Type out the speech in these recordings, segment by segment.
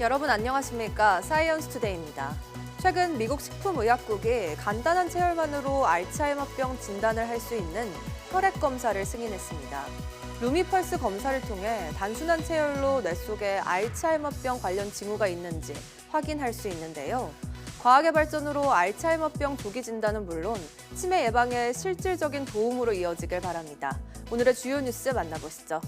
여러분 안녕하십니까? 사이언스투데이입니다. 최근 미국 식품의약국이 간단한 체열만으로 알츠하이머병 진단을 할 수 있는 혈액 검사를 승인했습니다. 루미펄스 검사를 통해 단순한 체열로 뇌 속에 알츠하이머병 관련 징후가 있는지 확인할 수 있는데요. 과학의 발전으로 알츠하이머병 조기 진단은 물론 치매 예방에 실질적인 도움으로 이어지길 바랍니다. 오늘의 주요 뉴스 만나보시죠.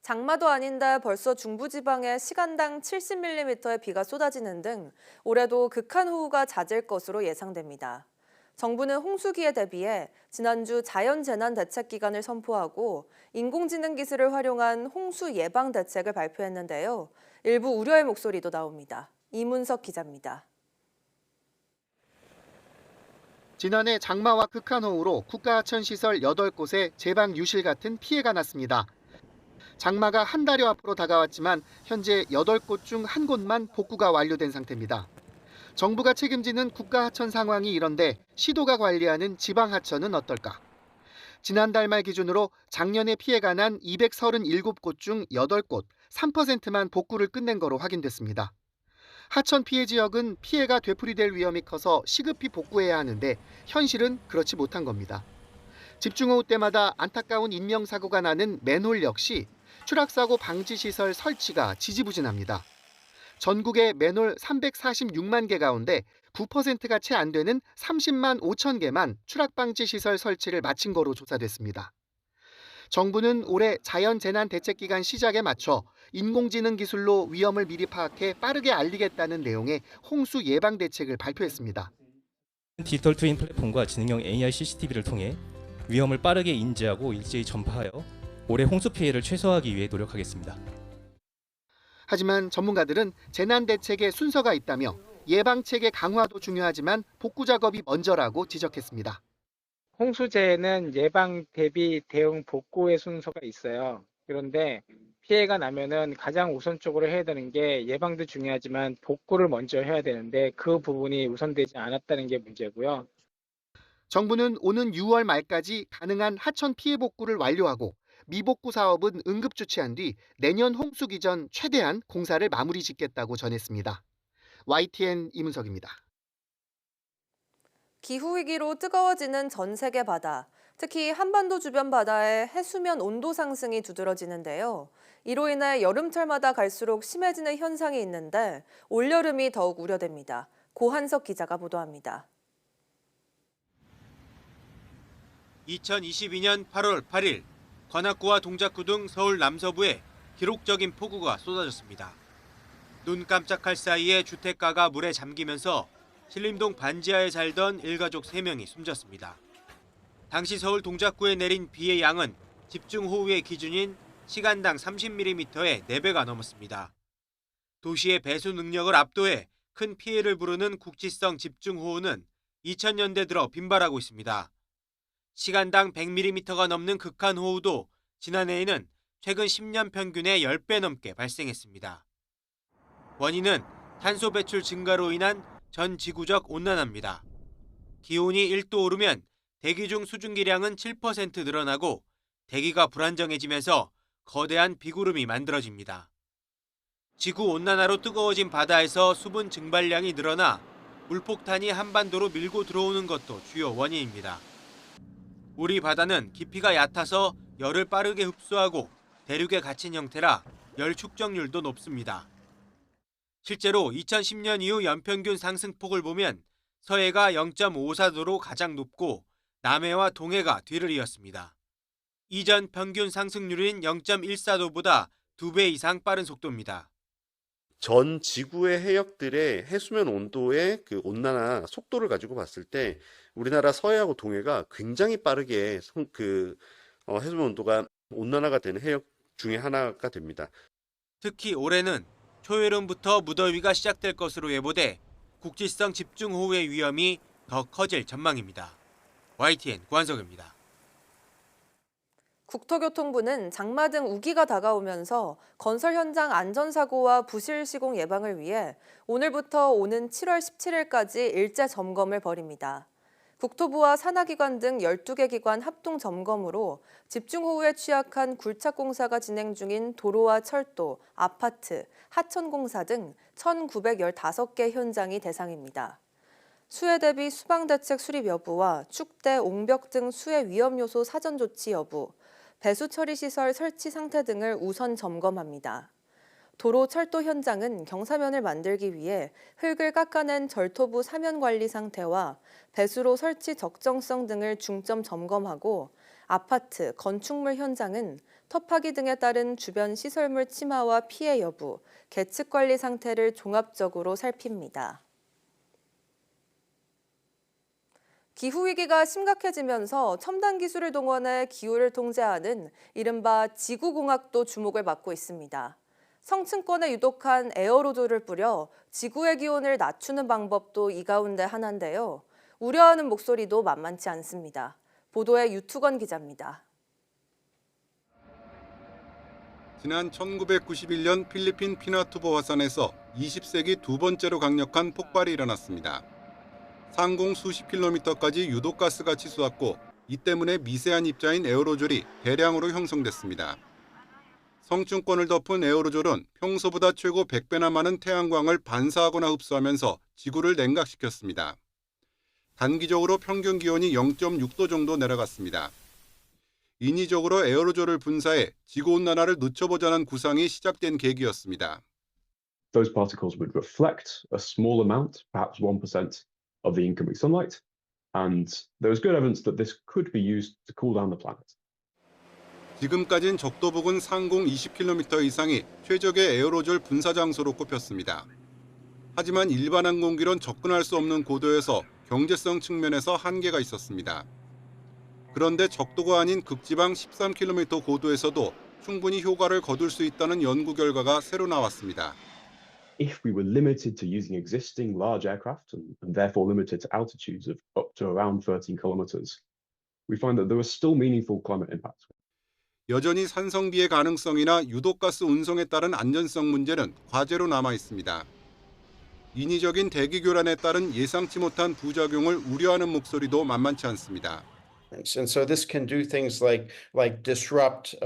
장마도 아닌데 벌써 중부지방에 시간당 70mm의 비가 쏟아지는 등 올해도 극한호우가 잦을 것으로 예상됩니다. 정부는 홍수기에 대비해 지난주 자연재난대책기간을 선포하고 인공지능 기술을 활용한 홍수 예방 대책을 발표했는데요. 일부 우려의 목소리도 나옵니다. 이문석 기자입니다. 지난해 장마와 극한호우로 국가하천시설 8곳에 제방 유실 같은 피해가 났습니다. 장마가 한 달여 앞으로 다가왔지만 현재 8곳 중 1곳만 복구가 완료된 상태입니다. 정부가 책임지는 국가하천 상황이 이런데 시도가 관리하는 지방하천은 어떨까? 지난달 말 기준으로 작년에 피해가 난 237곳 중 8곳, 3%만 복구를 끝낸 거로 확인됐습니다. 하천 피해 지역은 피해가 되풀이될 위험이 커서 시급히 복구해야 하는데 현실은 그렇지 못한 겁니다. 집중호우 때마다 안타까운 인명사고가 나는 맨홀 역시 추락사고 방지시설 설치가 지지부진합니다. 전국의 맨홀 346만 개 가운데 9%가 채 안 되는 30만 5천 개만 추락방지시설 설치를 마친 거로 조사됐습니다. 정부는 올해 자연재난대책기간 시작에 맞춰 인공지능 기술로 위험을 미리 파악해 빠르게 알리겠다는 내용의 홍수 예방 대책을 발표했습니다. 디지털 트윈 플랫폼과 지능형 AI CCTV를 통해 위험을 빠르게 인지하고 일제히 전파하여 올해 홍수 피해를 최소화하기 위해 노력하겠습니다. 하지만 전문가들은 재난대책에 순서가 있다며 예방책의 강화도 중요하지만 복구 작업이 먼저라고 지적했습니다. 홍수재해는 예방, 대비, 대응, 복구의 순서가 있어요. 그런데 피해가 나면은 가장 우선적으로 해야 되는 게 예방도 중요하지만 복구를 먼저 해야 되는데 그 부분이 우선되지 않았다는 게 문제고요. 정부는 오는 6월 말까지 가능한 하천 피해 복구를 완료하고 미복구 사업은 응급 주체한 뒤 내년 홍수기 전 최대한 공사를 마무리 짓겠다고 전했습니다. YTN 이문석입니다. 기후위기로 뜨거워지는 전 세계 바다, 특히 한반도 주변 바다의 해수면 온도 상승이 두드러지는데요. 이로 인해 여름철마다 갈수록 심해지는 현상이 있는데 올여름이 더욱 우려됩니다. 고한석 기자가 보도합니다. 2022년 8월 8일 관악구와 동작구 등 서울 남서부에 기록적인 폭우가 쏟아졌습니다. 눈 깜짝할 사이에 주택가가 물에 잠기면서 신림동 반지하에 살던 일가족 3명이 숨졌습니다. 당시 서울 동작구에 내린 비의 양은 집중호우의 기준인 시간당 30mm의 4배가 넘었습니다. 도시의 배수 능력을 압도해 큰 피해를 부르는 국지성 집중호우는 2000년대 들어 빈발하고 있습니다. 시간당 100mm가 넘는 극한호우도 지난해에는 최근 10년 평균의 10배 넘게 발생했습니다. 원인은 탄소 배출 증가로 인한 전 지구적 온난화입니다. 기온이 1도 오르면 대기 중 수증기량은 7% 늘어나고 대기가 불안정해지면서 거대한 비구름이 만들어집니다. 지구온난화로 뜨거워진 바다에서 수분 증발량이 늘어나 물폭탄이 한반도로 밀고 들어오는 것도 주요 원인입니다. 우리 바다는 깊이가 얕아서 열을 빠르게 흡수하고 대륙에 갇힌 형태라 열 축적률도 높습니다. 실제로 2010년 이후 연평균 상승폭을 보면 서해가 0.54도로 가장 높고 남해와 동해가 뒤를 이었습니다. 이전 평균 상승률인 0.14도보다 2배 이상 빠른 속도입니다. 전 지구의 해역들의 해수면 온도의 그 온난화 속도를 가지고 봤을 때 우리나라 서해하고 동해가 굉장히 빠르게 해수면 온도가 온난화가 되는 해역 중에 하나가 됩니다. 특히 올해는 초여름부터 무더위가 시작될 것으로 예보돼 국지성 집중호우의 위험이 더 커질 전망입니다. YTN 구한석입니다. 국토교통부는 장마 등 우기가 다가오면서 건설 현장 안전사고와 부실 시공 예방을 위해 오늘부터 오는 7월 17일까지 일제 점검을 벌입니다. 국토부와 산하기관 등 12개 기관 합동 점검으로 집중호우에 취약한 굴착공사가 진행 중인 도로와 철도, 아파트, 하천공사 등 1,915개 현장이 대상입니다. 수해 대비 수방대책 수립 여부와 축대, 옹벽 등 수해 위험 요소 사전 조치 여부, 배수 처리 시설 설치 상태 등을 우선 점검합니다. 도로, 철도 현장은 경사면을 만들기 위해 흙을 깎아낸 절토부 사면 관리 상태와 배수로 설치 적정성 등을 중점 점검하고 아파트, 건축물 현장은 터파기 등에 따른 주변 시설물 침하와 피해 여부, 계측 관리 상태를 종합적으로 살핍니다. 기후위기가 심각해지면서 첨단 기술을 동원해 기후를 통제하는 이른바 지구공학도 주목을 받고 있습니다. 성층권에 유독한 에어로졸을 뿌려 지구의 기온을 낮추는 방법도 이 가운데 하나인데요. 우려하는 목소리도 만만치 않습니다. 보도에 유투건 기자입니다. 지난 1991년 필리핀 피나투보 화산에서 20세기 두 번째로 강력한 폭발이 일어났습니다. 상공 수십 킬로미터까지 유독가스가 치솟았고 이 때문에 미세한 입자인 에어로졸이 대량으로 형성됐습니다. 성층권을 덮은 에어로졸은 평소보다 최고 100배나 많은 태양광을 반사하거나 흡수하면서 지구를 냉각시켰습니다. 단기적으로 평균 기온이 0.6도 정도 내려갔습니다. 인위적으로 에어로졸을 분사해 지구온난화를 늦춰보자는 구상이 시작된 계기였습니다. Those particles would reflect a small amount, perhaps 1% of the incoming sunlight, and there was good evidence that this could be used to cool down the planet. 지금까지는 적도 부근 상공 20km 이상이 최적의 에어로졸 분사 장소로 꼽혔습니다. 하지만 일반 항공기론 접근할 수 없는 고도에서 경제성 측면에서 한계가 있었습니다. 그런데 적도가 아닌 극지방 13km 고도에서도 충분히 효과를 거둘 수 있다는 연구 결과가 새로 나왔습니다. If we were limited to using existing large aircraft and therefore limited to altitudes of up to around 13 kilometers, we find that there was still meaningful climate impact. 여전히 산성비의 가능성이나 유독가스 운송에 따른 안전성 문제는 과제로 남아 있습니다. 인위적인 대기 교란에 따른 예상치 못한 부작용을 우려하는 목소리도 만만치 않습니다. And so this can do things like disrupt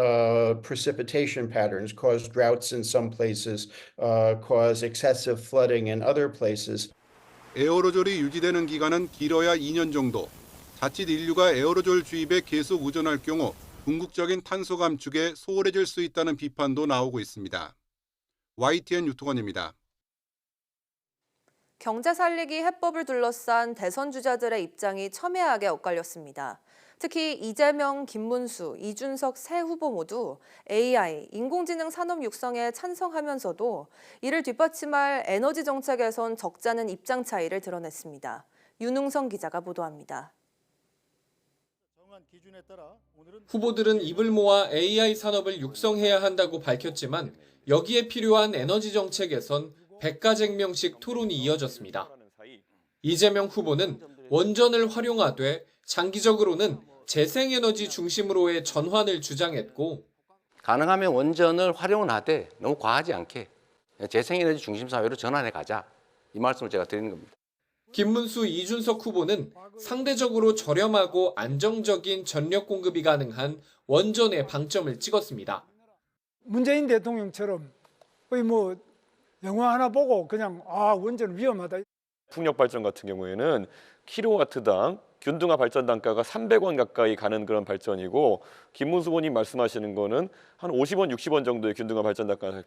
precipitation patterns, cause droughts in some places, cause excessive flooding in other places. 에어로졸이 유지되는 기간은 길어야 2년 정도. 자칫 인류가 에어로졸 주입에 계속 의존할 경우 궁극적인 탄소 감축에 소홀해질 수 있다는 비판도 나오고 있습니다. YTN 유투건입니다. 경제 살리기 해법을 둘러싼 대선 주자들의 입장이 첨예하게 엇갈렸습니다. 특히 이재명, 김문수, 이준석 세 후보 모두 AI, 인공지능 산업 육성에 찬성하면서도 이를 뒷받침할 에너지 정책에선 적잖은 입장 차이를 드러냈습니다. 윤웅성 기자가 보도합니다. 후보들은 입을 모아 AI 산업을 육성해야 한다고 밝혔지만 여기에 필요한 에너지 정책에선 백가쟁명식 토론이 이어졌습니다. 이재명 후보는 원전을 활용하되 장기적으로는 재생에너지 중심으로의 전환을 주장했고 가능하면 원전을 활용은 하되 너무 과하지 않게 재생에너지 중심 사회로 전환해 가자. 이 말씀을 제가 드리는 겁니다. 김문수, 이준석 후보는 상대적으로 저렴하고 안정적인 전력 공급이 가능한 원전에 방점을 찍었습니다. 문재인 대통령처럼 거의 영화 하나 보고 그냥 원전 위험하다. 풍력 발전 같은 경우에는 킬로와트당 균등화 발전 단가가 300원 가까이 가는 그런 발전이고 김문수 의원님 말씀하시는 거는 한 50원, 60원 정도의 균등화 발전 단가.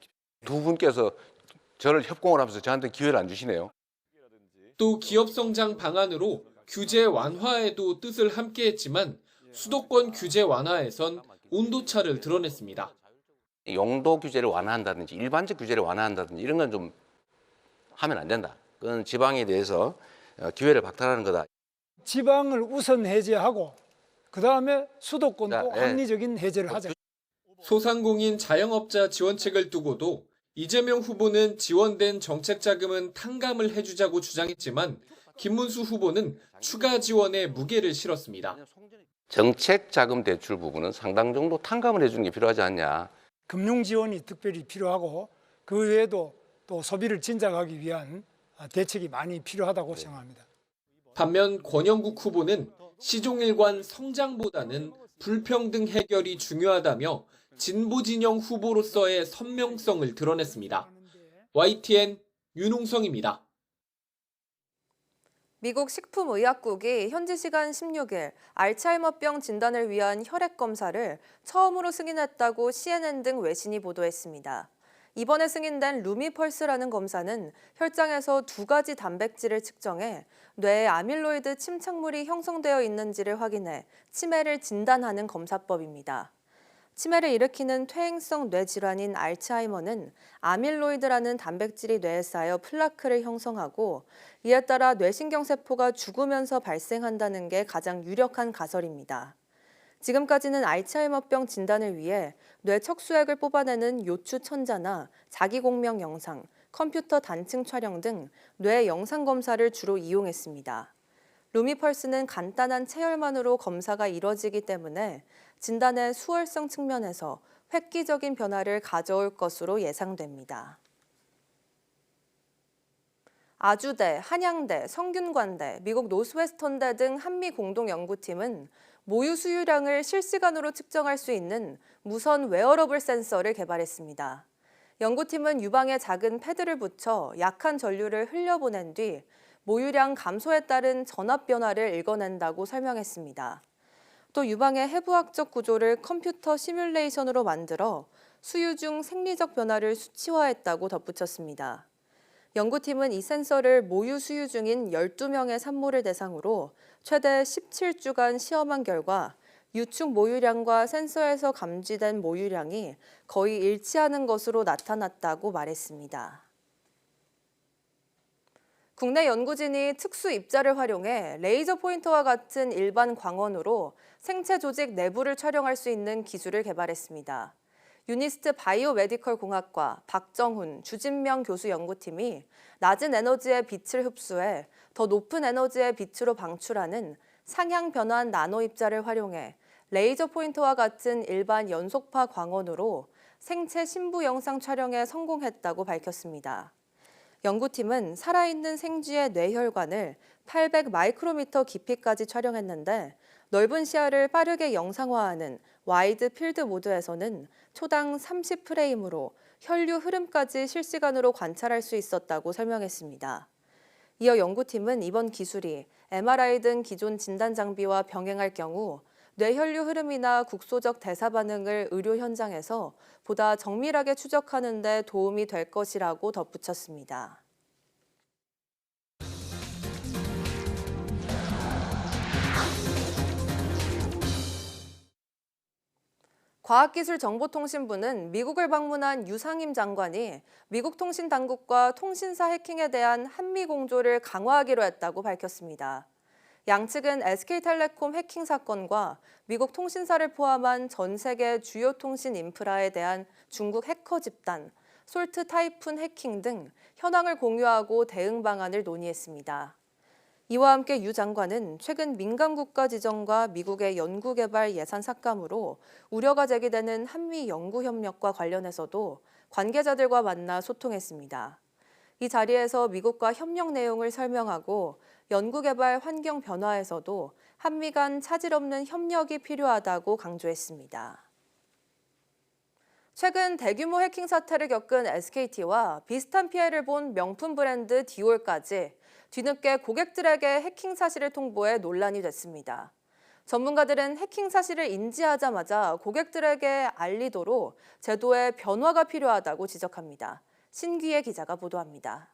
두 분께서 저를 협공을 하면서 저한테 기회를 안 주시네요. 또 기업 성장 방안으로 규제 완화에도 뜻을 함께했지만 수도권 규제 완화에선 온도차를 드러냈습니다. 용도 규제를 완화한다든지 일반적 규제를 완화한다든지 이런 건 좀 하면 안 된다. 그건 지방에 대해서 기회를 박탈하는 거다. 지방을 우선 해제하고 그다음에 수도권도 자, 예. 합리적인 해제를 하자. 소상공인 자영업자 지원책을 두고도 이재명 후보는 지원된 정책 자금은 탕감을 해주자고 주장했지만 김문수 후보는 추가 지원에 무게를 실었습니다. 정책 자금 대출 부분은 상당 정도 탕감을 해주는 게 필요하지 않냐. 금융 지원이 특별히 필요하고 그 외에도 또 소비를 진작하기 위한 대책이 많이 필요하다고 생각합니다. 반면 권영국 후보는 시종일관 성장보다는 불평등 해결이 중요하다며 진보 진영 후보로서의 선명성을 드러냈습니다. YTN 윤홍성입니다. 미국 식품의약국이 현지 시간 16일 알츠하이머병 진단을 위한 혈액 검사를 처음으로 승인했다고 CNN 등 외신이 보도했습니다. 이번에 승인된 루미펄스라는 검사는 혈장에서 2가지 단백질을 측정해 뇌에 아밀로이드 침착물이 형성되어 있는지를 확인해 치매를 진단하는 검사법입니다. 치매를 일으키는 퇴행성 뇌질환인 알츠하이머는 아밀로이드라는 단백질이 뇌에 쌓여 플라크를 형성하고 이에 따라 뇌신경세포가 죽으면서 발생한다는 게 가장 유력한 가설입니다. 지금까지는 알츠하이머병 진단을 위해 뇌 척수액을 뽑아내는 요추 천자나 자기공명 영상, 컴퓨터 단층 촬영 등 뇌 영상 검사를 주로 이용했습니다. 루미펄스는 간단한 체열만으로 검사가 이뤄지기 때문에 진단의 수월성 측면에서 획기적인 변화를 가져올 것으로 예상됩니다. 아주대, 한양대, 성균관대, 미국 노스웨스턴대 등 한미 공동연구팀은 모유 수유량을 실시간으로 측정할 수 있는 무선 웨어러블 센서를 개발했습니다. 연구팀은 유방에 작은 패드를 붙여 약한 전류를 흘려보낸 뒤 모유량 감소에 따른 전압 변화를 읽어낸다고 설명했습니다. 또 유방의 해부학적 구조를 컴퓨터 시뮬레이션으로 만들어 수유 중 생리적 변화를 수치화했다고 덧붙였습니다. 연구팀은 이 센서를 모유 수유 중인 12명의 산모를 대상으로 최대 17주간 시험한 결과 유축 모유량과 센서에서 감지된 모유량이 거의 일치하는 것으로 나타났다고 말했습니다. 국내 연구진이 특수 입자를 활용해 레이저 포인터와 같은 일반 광원으로 생체 조직 내부를 촬영할 수 있는 기술을 개발했습니다. 유니스트 바이오메디컬 공학과 박정훈, 주진명 교수 연구팀이 낮은 에너지의 빛을 흡수해 더 높은 에너지의 빛으로 방출하는 상향 변환 나노 입자를 활용해 레이저 포인터와 같은 일반 연속파 광원으로 생체 신부 영상 촬영에 성공했다고 밝혔습니다. 연구팀은 살아있는 생쥐의 뇌혈관을 800 마이크로미터 깊이까지 촬영했는데 넓은 시야를 빠르게 영상화하는 와이드 필드 모드에서는 초당 30프레임으로 혈류 흐름까지 실시간으로 관찰할 수 있었다고 설명했습니다. 이어 연구팀은 이번 기술이 MRI 등 기존 진단 장비와 병행할 경우 뇌혈류 흐름이나 국소적 대사 반응을 의료 현장에서 보다 정밀하게 추적하는 데 도움이 될 것이라고 덧붙였습니다. 과학기술정보통신부는 미국을 방문한 유상임 장관이 미국 통신당국과 통신사 해킹에 대한 한미 공조를 강화하기로 했다고 밝혔습니다. 양측은 SK텔레콤 해킹 사건과 미국 통신사를 포함한 전 세계 주요 통신 인프라에 대한 중국 해커 집단, 솔트 타이푼 해킹 등 현황을 공유하고 대응 방안을 논의했습니다. 이와 함께 유 장관은 최근 민간 국가 지정과 미국의 연구개발 예산 삭감으로 우려가 제기되는 한미 연구 협력과 관련해서도 관계자들과 만나 소통했습니다. 이 자리에서 미국과 협력 내용을 설명하고 연구개발 환경 변화에서도 한미 간 차질 없는 협력이 필요하다고 강조했습니다. 최근 대규모 해킹 사태를 겪은 SKT와 비슷한 피해를 본 명품 브랜드 디올까지 뒤늦게 고객들에게 해킹 사실을 통보해 논란이 됐습니다. 전문가들은 해킹 사실을 인지하자마자 고객들에게 알리도록 제도의 변화가 필요하다고 지적합니다. 신기혜 기자가 보도합니다.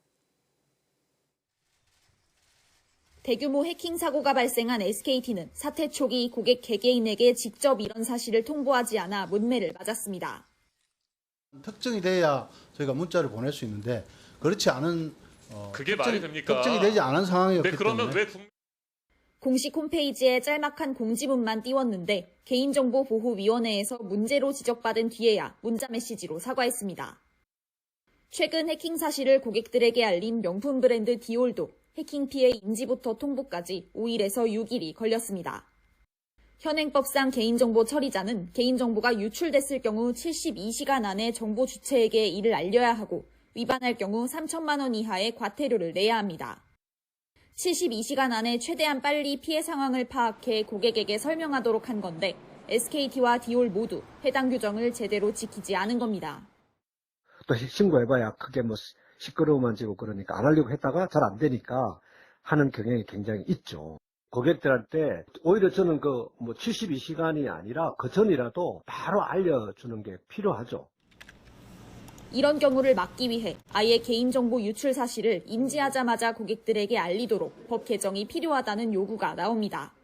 대규모 해킹 사고가 발생한 SKT는 사태 초기 고객 개개인에게 직접 이런 사실을 통보하지 않아 문매를 맞았습니다. 특정이 돼야 저희가 문자를 보낼 수 있는데 그렇지 않은 그게 말이 됩니까? 걱정이 되지 않은 상황이었기 네, 그러면 때문에. 왜 공식 홈페이지에 짤막한 공지문만 띄웠는데 개인정보보호위원회에서 문제로 지적받은 뒤에야 문자 메시지로 사과했습니다. 최근 해킹 사실을 고객들에게 알린 명품 브랜드 디올도 해킹 피해 인지부터 통보까지 5일에서 6일이 걸렸습니다. 현행법상 개인정보 처리자는 개인정보가 유출됐을 경우 72시간 안에 정보 주체에게 이를 알려야 하고 위반할 경우 3천만 원 이하의 과태료를 내야 합니다. 72시간 안에 최대한 빨리 피해 상황을 파악해 고객에게 설명하도록 한 건데 SKT와 디올 모두 해당 규정을 제대로 지키지 않은 겁니다. 또 신고해봐야 크게 뭐 시끄러움만 지고 그러니까 안 하려고 했다가 잘 안 되니까 하는 경향이 굉장히 있죠. 고객들한테 오히려 저는 그 뭐 72시간이 아니라 그 전이라도 바로 알려주는 게 필요하죠. 이런 경우를 막기 위해 아예 개인정보 유출 사실을 인지하자마자 고객들에게 알리도록 법 개정이 필요하다는 요구가 나옵니다.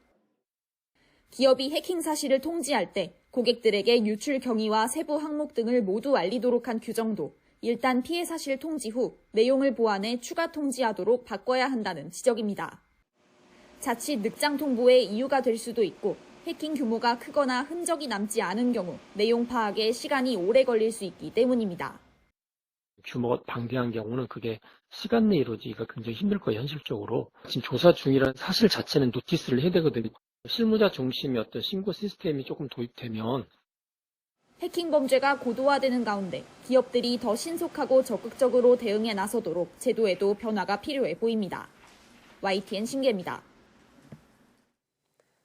기업이 해킹 사실을 통지할 때 고객들에게 유출 경위와 세부 항목 등을 모두 알리도록 한 규정도 일단 피해 사실 통지 후 내용을 보완해 추가 통지하도록 바꿔야 한다는 지적입니다. 자칫 늑장 통보의 이유가 될 수도 있고 해킹 규모가 크거나 흔적이 남지 않은 경우 내용 파악에 시간이 오래 걸릴 수 있기 때문입니다. 규모가 방대한 경우는 그게 시간 내에 이루어지기가 굉장히 힘들 거예요, 현실적으로. 지금 조사 중이라는 사실 자체는 노티스를 해야 되거든요. 실무자 중심의 어떤 신고 시스템이 조금 도입되면 해킹 범죄가 고도화되는 가운데 기업들이 더 신속하고 적극적으로 대응에 나서도록 제도에도 변화가 필요해 보입니다. YTN 신계입니다.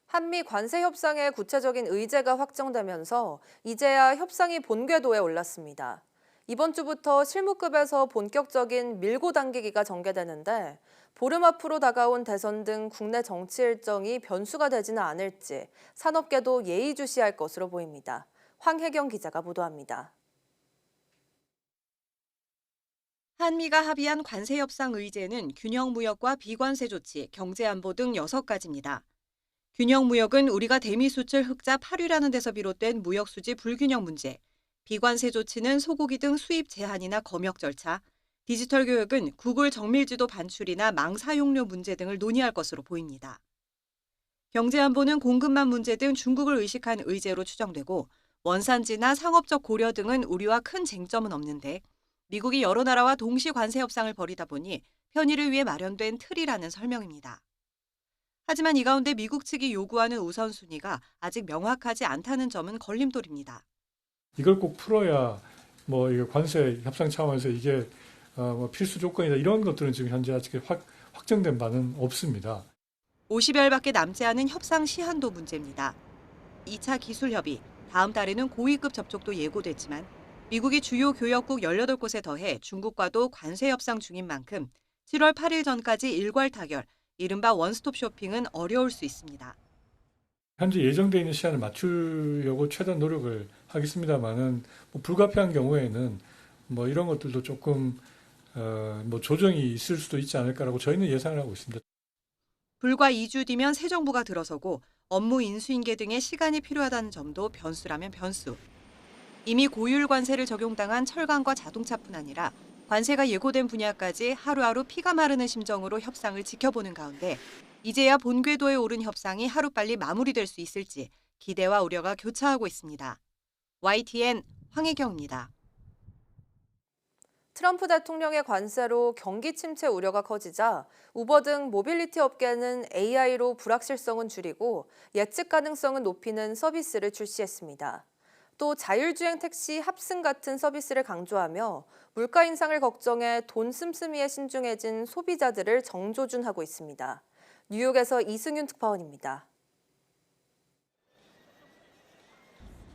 한미 관세 협상의 구체적인 의제가 확정되면서 이제야 협상이 본궤도에 올랐습니다. 이번 주부터 실무급에서 본격적인 밀고 당기기가 전개되는데 보름 앞으로 다가온 대선 등 국내 정치 일정이 변수가 되지는 않을지 산업계도 예의주시할 것으로 보입니다. 황혜경 기자가 보도합니다. 한미가 합의한 관세 협상 의제는 균형 무역과 비관세 조치, 경제 안보 등 6가지입니다. 균형 무역은 우리가 대미 수출 흑자 8위라는 데서 비롯된 무역 수지 불균형 문제, 비관세 조치는 소고기 등 수입 제한이나 검역 절차, 디지털 교역은 구글 정밀지도 반출이나 망 사용료 문제 등을 논의할 것으로 보입니다. 경제 안보는 공급망 문제 등 중국을 의식한 의제로 추정되고 원산지나 상업적 고려 등은 우리와 큰 쟁점은 없는데 미국이 여러 나라와 동시 관세 협상을 벌이다 보니 편의를 위해 마련된 틀이라는 설명입니다. 하지만 이 가운데 미국 측이 요구하는 우선순위가 아직 명확하지 않다는 점은 걸림돌입니다. 이걸 꼭 풀어야 뭐 이게 관세 협상 차원에서 이게 뭐 필수 조건이다 이런 것들은 지금 현재 아직 확정된 바는 없습니다. 50여일밖에 남지 않은 협상 시한도 문제입니다. 2차 기술 협의, 다음 달에는 고위급 접촉도 예고됐지만 미국이 주요 교역국 18곳에 더해 중국과도 관세 협상 중인 만큼 7월 8일 전까지 일괄 타결, 이른바 원스톱 쇼핑은 어려울 수 있습니다. 현재 예정되어 있는 시한을 맞추려고 최대한 노력을 하겠습니다만은 뭐 불가피한 경우에는 뭐 이런 것들도 조금 뭐 조정이 있을 수도 있지 않을까라고 저희는 예상을 하고 있습니다. 불과 2주 뒤면 새 정부가 들어서고 업무 인수인계 등의 시간이 필요하다는 점도 변수라면 변수. 이미 고율 관세를 적용당한 철강과 자동차뿐 아니라 관세가 예고된 분야까지 하루하루 피가 마르는 심정으로 협상을 지켜보는 가운데 이제야 본궤도에 오른 협상이 하루빨리 마무리될 수 있을지 기대와 우려가 교차하고 있습니다. YTN 황혜경입니다. 트럼프 대통령의 관세로 경기 침체 우려가 커지자 우버 등 모빌리티 업계는 AI로 불확실성은 줄이고 예측 가능성은 높이는 서비스를 출시했습니다. 또 자율주행 택시 합승 같은 서비스를 강조하며 물가 인상을 걱정해 돈 씀씀이에 신중해진 소비자들을 정조준하고 있습니다. 뉴욕에서 이승윤 특파원입니다.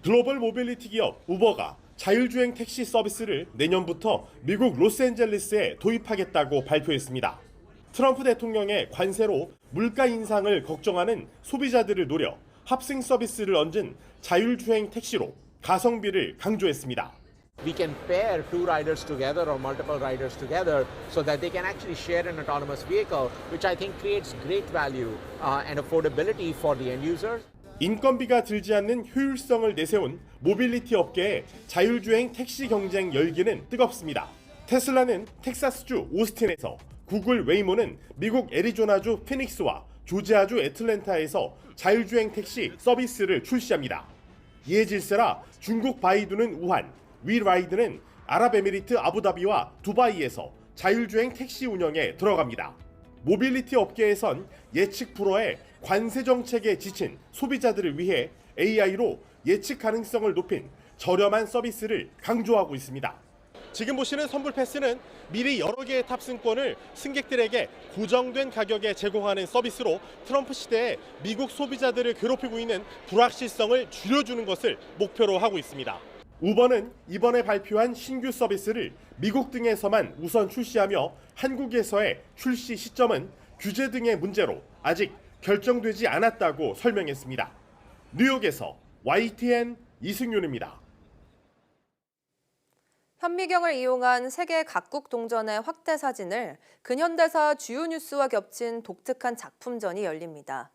글로벌 모빌리티 기업 우버가 자율주행 택시 서비스를 내년부터 미국 로스앤젤레스에 도입하겠다고 발표했습니다. 트럼프 대통령의 관세로 물가 인상을 걱정하는 소비자들을 노려 합승 서비스를 얹은 자율주행 택시로 가성비를 강조했습니다. We can pair two riders together or multiple riders together so that they can actually share an autonomous vehicle, which I think creates great value and affordability for the end users. 인건비가 들지 않는 효율성을 내세운 모빌리티 업계의 자율주행 택시 경쟁 열기는 뜨겁습니다. 테슬라는 텍사스주 오스틴에서 구글 웨이모는 미국 애리조나주 피닉스와 조지아주 애틀랜타에서 자율주행 택시 서비스를 출시합니다. 이에 질세라 중국 바이두는 우한, 위라이드는 아랍에미리트 아부다비와 두바이에서 자율주행 택시 운영에 들어갑니다. 모빌리티 업계에선 예측 불허의 관세 정책에 지친 소비자들을 위해 AI로 예측 가능성을 높인 저렴한 서비스를 강조하고 있습니다. 지금 보시는 선불 패스는 미리 여러 개의 탑승권을 승객들에게 고정된 가격에 제공하는 서비스로 트럼프 시대에 미국 소비자들을 괴롭히고 있는 불확실성을 줄여주는 것을 목표로 하고 있습니다. 우버는 이번에 발표한 신규 서비스를 미국 등에서만 우선 출시하며 한국에서의 출시 시점은 규제 등의 문제로 아직 결정되지 않았다고 설명했습니다. 뉴욕에서 YTN 이승윤입니다. 현미경을 이용한 세계 각국 동전의 확대 사진을 근현대사 주요 뉴스와 겹친 독특한 작품전이 열립니다.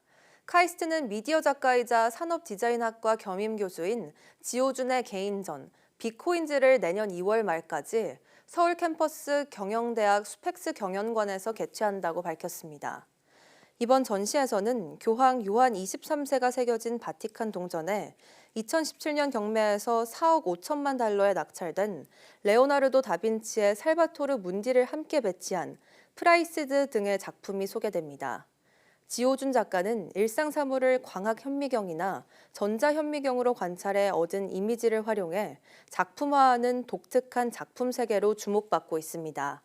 카이스트는 미디어 작가이자 산업디자인학과 겸임 교수인 지호준의 개인전 비코인즈를 내년 2월 말까지 서울 캠퍼스 경영대학 스펙스 경연관에서 개최한다고 밝혔습니다. 이번 전시에서는 교황 요한 23세가 새겨진 바티칸 동전에 2017년 경매에서 4억 5천만 달러에 낙찰된 레오나르도 다빈치의 살바토르 문디를 함께 배치한 프라이시드 등의 작품이 소개됩니다. 지호준 작가는 일상 사물을 광학 현미경이나 전자 현미경으로 관찰해 얻은 이미지를 활용해 작품화하는 독특한 작품 세계로 주목받고 있습니다.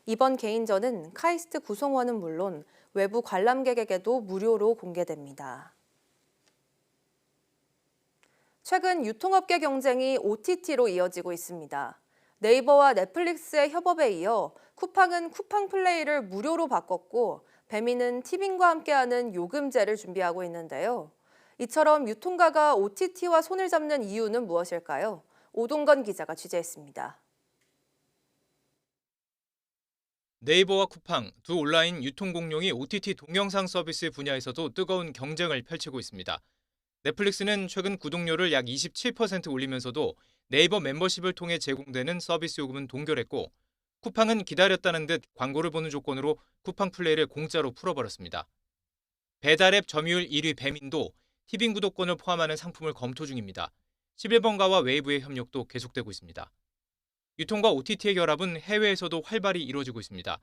이번 개인전은 카이스트 구성원은 물론 외부 관람객에게도 무료로 공개됩니다. 최근 유통업계 경쟁이 OTT로 이어지고 있습니다. 네이버와 넷플릭스의 협업에 이어 쿠팡은 쿠팡 플레이를 무료로 바꿨고 배민은 티빙과 함께하는 요금제를 준비하고 있는데요. 이처럼 유통가가 OTT와 손을 잡는 이유는 무엇일까요? 오동건 기자가 취재했습니다. 네이버와 쿠팡 두 온라인 유통공룡이 OTT 동영상 서비스 분야에서도 뜨거운 경쟁을 펼치고 있습니다. 넷플릭스는 최근 구독료를 약 27% 올리면서도 네이버 멤버십을 통해 제공되는 서비스 요금은 동결했고 쿠팡은 기다렸다는 듯 광고를 보는 조건으로 쿠팡 플레이를 공짜로 풀어버렸습니다. 배달앱 점유율 1위 배민도 티빙 구독권을 포함하는 상품을 검토 중입니다. 11번가와 웨이브의 협력도 계속되고 있습니다. 유통과 OTT의 결합은 해외에서도 활발히 이루어지고 있습니다.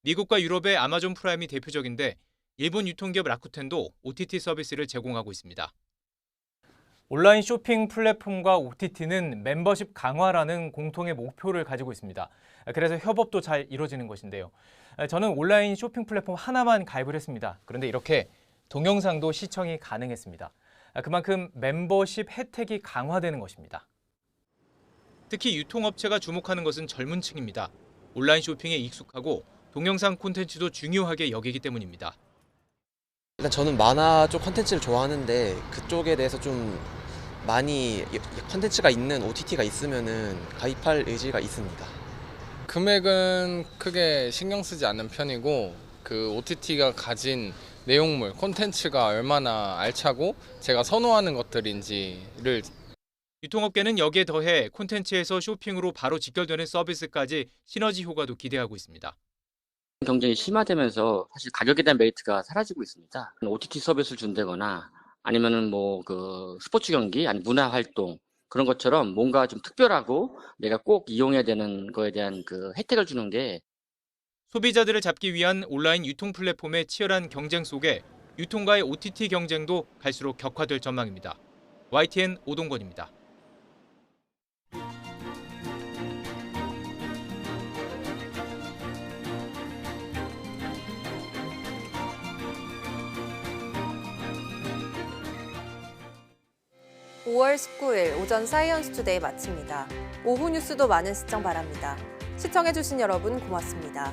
미국과 유럽의 아마존 프라임이 대표적인데 일본 유통기업 라쿠텐도 OTT 서비스를 제공하고 있습니다. 온라인 쇼핑 플랫폼과 OTT는 멤버십 강화라는 공통의 목표를 가지고 있습니다. 그래서 협업도 잘 이루어지는 것인데요. 저는 온라인 쇼핑 플랫폼 하나만 가입을 했습니다. 그런데 이렇게 동영상도 시청이 가능했습니다. 그만큼 멤버십 혜택이 강화되는 것입니다. 특히 유통업체가 주목하는 것은 젊은 층입니다. 온라인 쇼핑에 익숙하고 동영상 콘텐츠도 중요하게 여기기 때문입니다. 일단 저는 만화 쪽 콘텐츠를 좋아하는데 그쪽에 대해서 좀 많이 콘텐츠가 있는 OTT가 있으면은 가입할 의지가 있습니다. 금액은 크게 신경 쓰지 않는 편이고 그 OTT가 가진 내용물, 콘텐츠가 얼마나 알차고 제가 선호하는 것들인지를 유통업계는 여기에 더해 콘텐츠에서 쇼핑으로 바로 직결되는 서비스까지 시너지 효과도 기대하고 있습니다. 경쟁이 심화되면서 사실 가격에 대한 메리트가 사라지고 있습니다. OTT 서비스를 준다거나 아니면은 뭐 그 스포츠 경기 아니 문화 활동 그런 것처럼 뭔가 좀 특별하고 내가 꼭 이용해야 되는 거에 대한 그 혜택을 주는 게 소비자들을 잡기 위한 온라인 유통 플랫폼의 치열한 경쟁 속에 유통과의 OTT 경쟁도 갈수록 격화될 전망입니다. YTN 오동건입니다. (5월 19일) 오전 사이언스 투데이 마칩니다. 오후 뉴스도 많은 시청 바랍니다. 시청해주신 여러분 고맙습니다.